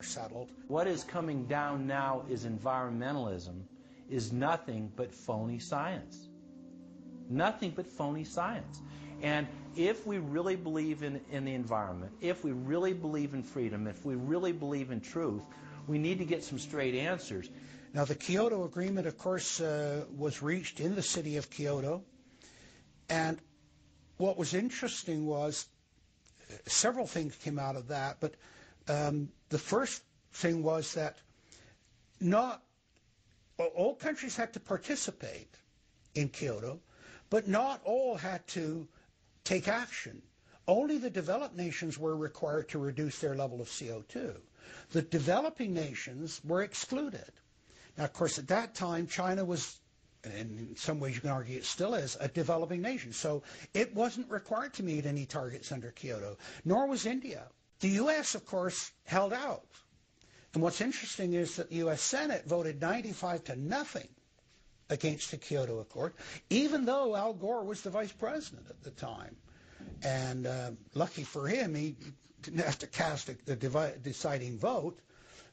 settled. What is coming down now is environmentalism is nothing but phony science. Nothing but phony science. And if we really believe in the environment, if we really believe in freedom, if we really believe in truth, we need to get some straight answers. Now, the Kyoto Agreement, of course, was reached in the city of Kyoto. And what was interesting was several things came out of that. But the first thing was that not all countries had to participate in Kyoto, but not all had to take action. Only the developed nations were required to reduce their level of CO2. The developing nations were excluded. Now, of course, at that time, China was, and in some ways you can argue it still is, a developing nation. So it wasn't required to meet any targets under Kyoto, nor was India. The U.S., of course, held out. And what's interesting is that the U.S. Senate voted 95-0 against the Kyoto Accord, even though Al Gore was the vice president at the time. And lucky for him, he didn't have to cast a deciding vote.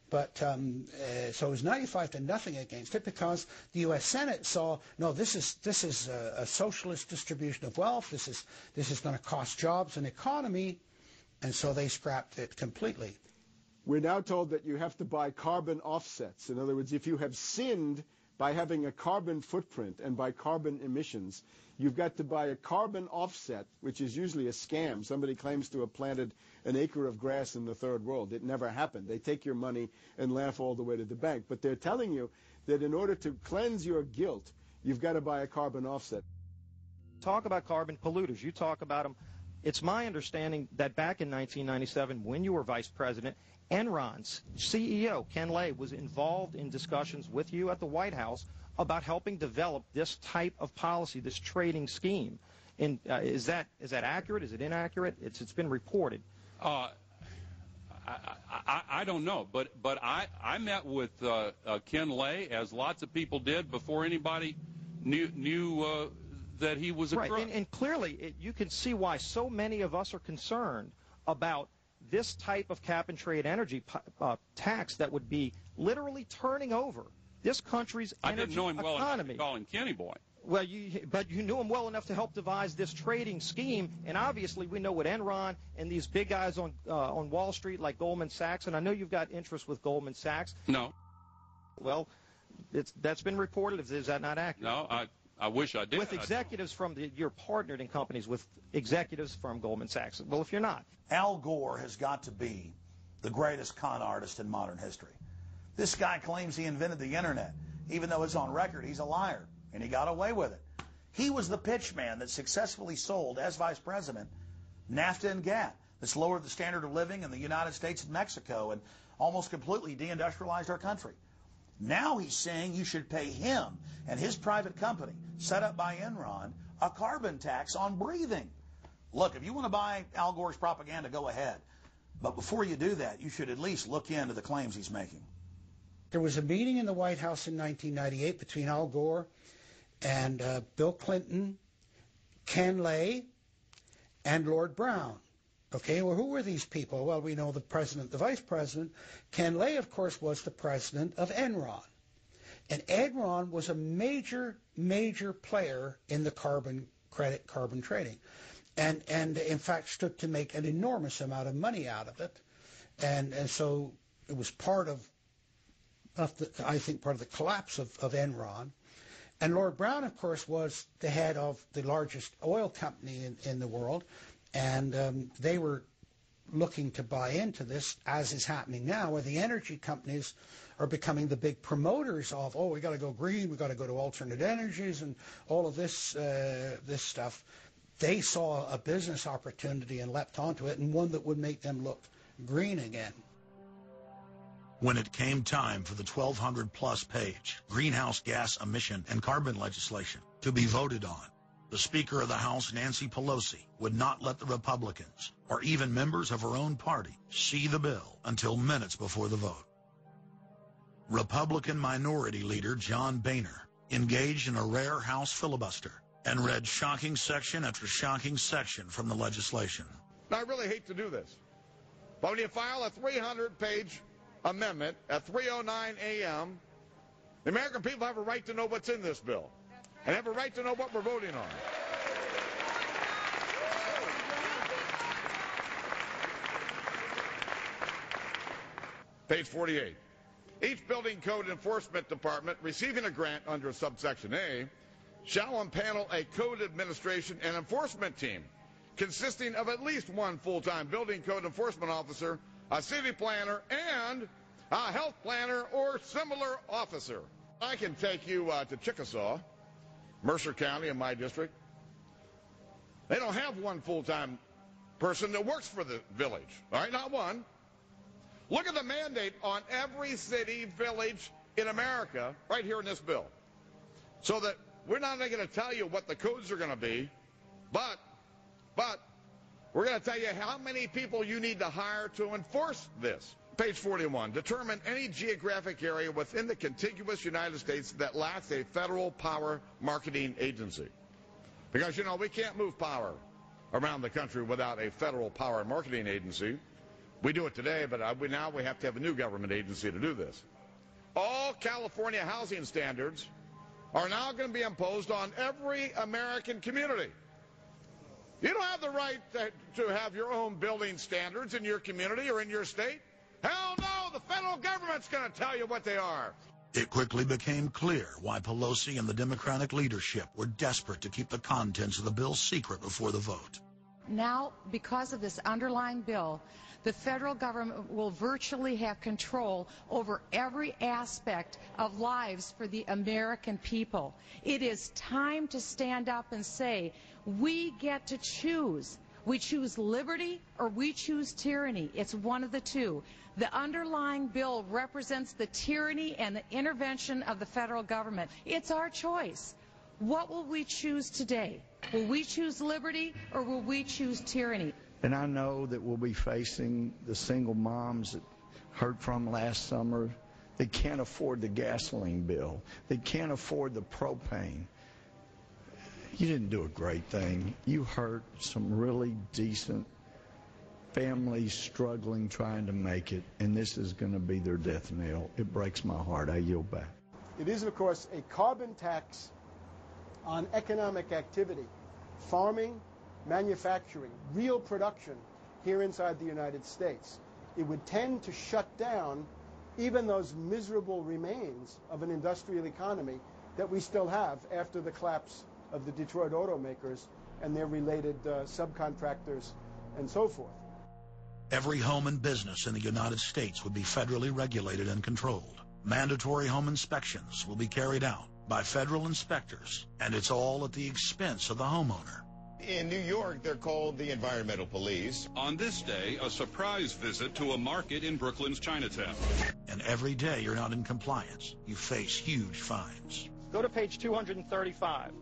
But so it was 95-0 against it because the U.S. Senate saw, no, this is a socialist distribution of wealth. This is going to cost jobs and economy, and so they scrapped it completely. We're now told that you have to buy carbon offsets. In other words, if you have sinned by having a carbon footprint and by carbon emissions, you've got to buy a carbon offset, which is usually a scam. Somebody claims to have planted an acre of grass in the third world. It never happened. They take your money and laugh all the way to the bank. But they're telling you that in order to cleanse your guilt, you've got to buy a carbon offset. Talk about carbon polluters. You talk about them. It's my understanding that back in 1997, when you were vice president, Enron's CEO, Ken Lay, was involved in discussions with you at the White House about helping develop this type of policy, this trading scheme. And is that accurate? Is it inaccurate? It's been reported. I don't know, but I met with Ken Lay, as lots of people did, before anybody knew that he was a crook. Right, and clearly you can see why so many of us are concerned about this type of cap-and-trade energy tax that would be literally turning over this country's energy economy. I didn't know him well enough to call him Kenny Boy. Well, but you knew him well enough to help devise this trading scheme, and obviously we know what Enron and these big guys on Wall Street like Goldman Sachs, and I know you've got interest with Goldman Sachs. No. Well, that's been reported. Is that not accurate? No, I wish I did. With executives you're partnered in companies with executives from Goldman Sachs. Well, if you're not. Al Gore has got to be the greatest con artist in modern history. This guy claims he invented the internet. Even though it's on record, he's a liar, and he got away with it. He was the pitchman that successfully sold, as vice president, NAFTA and GATT. That's lowered the standard of living in the United States and Mexico and almost completely deindustrialized our country. Now he's saying you should pay him and his private company, set up by Enron, a carbon tax on breathing. Look, if you want to buy Al Gore's propaganda, go ahead. But before you do that, you should at least look into the claims he's making. There was a meeting in the White House in 1998 between Al Gore and Bill Clinton, Ken Lay, and Lord Brown. Okay, well, who were these people? Well, we know the president, the vice president. Ken Lay, of course, was the president of Enron. And Enron was a major, major player in the carbon credit, carbon trading. And in fact, stood to make an enormous amount of money out of it. And so it was part of I think, part of the collapse of Enron. And Lord Brown, of course, was the head of the largest oil company in the world. And they were looking to buy into this, as is happening now, where the energy companies are becoming the big promoters of, oh, we got to go green, we got to go to alternate energies, and all of this this stuff. They saw a business opportunity and leapt onto it, and one that would make them look green again. When it came time for the 1,200-plus page greenhouse gas emission and carbon legislation to be voted on, the Speaker of the House, Nancy Pelosi, would not let the Republicans, or even members of her own party, see the bill until minutes before the vote. Republican Minority Leader John Boehner engaged in a rare House filibuster and read shocking section after shocking section from the legislation. Now, I really hate to do this, but when you file a 300-page amendment at 3:09 a.m., the American people have a right to know what's in this bill and have a right to know what we're voting on. Page 48. Each building code enforcement department receiving a grant under subsection A shall impanel a code administration and enforcement team consisting of at least one full-time building code enforcement officer, a city planner, and a health planner or similar officer. I can take you to Chickasaw, Mercer County in my district. They don't have one full-time person that works for the village, all right, not one. Look at the mandate on every city, village in America right here in this bill. So that we're not only going to tell you what the codes are going to be, but we're going to tell you how many people you need to hire to enforce this. Page 41, determine any geographic area within the contiguous United States that lacks a federal power marketing agency. Because, you know, we can't move power around the country without a federal power marketing agency. We do it today, but now we have to have a new government agency to do this. All California housing standards are now going to be imposed on every American community. You don't have the right to have your own building standards in your community or in your state. Hell no, the federal government's going to tell you what they are. It quickly became clear why Pelosi and the Democratic leadership were desperate to keep the contents of the bill secret before the vote. Now, because of this underlying bill, the federal government will virtually have control over every aspect of lives for the American people. It is time to stand up and say, we get to choose. We choose liberty or we choose tyranny. It's one of the two. The underlying bill represents the tyranny and the intervention of the federal government. It's our choice. What will we choose today? Will we choose liberty or will we choose tyranny? And I know that we'll be facing the single moms that heard from last summer. They can't afford the gasoline bill. They can't afford the propane. You didn't do a great thing. You hurt some really decent families struggling, trying to make it, and this is going to be their death knell. It breaks my heart. I yield back. It is, of course, a carbon tax on economic activity, farming, manufacturing, real production here inside the United States. It would tend to shut down even those miserable remains of an industrial economy that we still have after the collapse of the Detroit automakers and their related subcontractors and so forth. Every home and business in the United States would be federally regulated and controlled. Mandatory home inspections will be carried out by federal inspectors, and it's all at the expense of the homeowner. In New York, they're called the Environmental Police. On this day, a surprise visit to a market in Brooklyn's Chinatown. And every day you're not in compliance, you face huge fines. Go to page 235.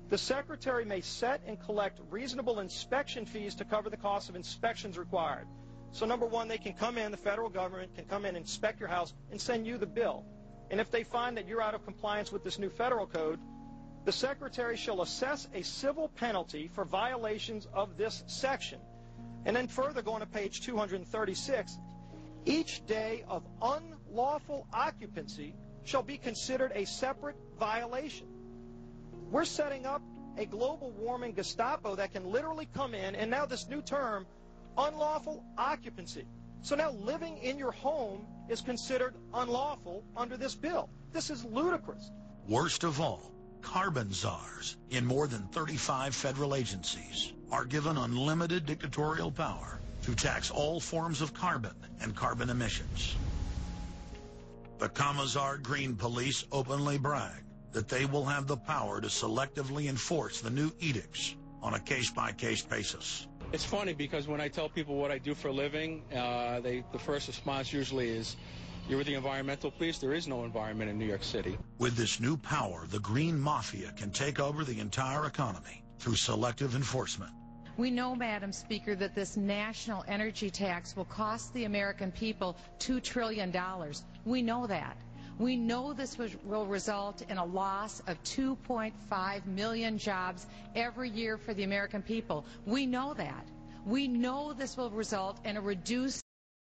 The Secretary may set and collect reasonable inspection fees to cover the cost of inspections required. So number one, they can come in, the federal government can come in and inspect your house and send you the bill. And if they find that you're out of compliance with this new federal code, the Secretary shall assess a civil penalty for violations of this section. And then further, going to page 236, each day of unlawful occupancy shall be considered a separate violation. We're setting up a global warming Gestapo that can literally come in, and now this new term, unlawful occupancy. So now living in your home is considered unlawful under this bill. This is ludicrous. Worst of all, carbon czars in more than 35 federal agencies are given unlimited dictatorial power to tax all forms of carbon and carbon emissions. The Commissar Green Police openly brag that they will have the power to selectively enforce the new edicts on a case-by-case basis. It's funny because when I tell people what I do for a living, the first response usually is, you're with the environmental police? There is no environment in New York City. With this new power, the Green Mafia can take over the entire economy through selective enforcement. We know, Madam Speaker, that this national energy tax will cost the American people $2 trillion. We know that. We know this will result in a loss of 2.5 million jobs every year for the American people. We know that. We know this will result in a reduced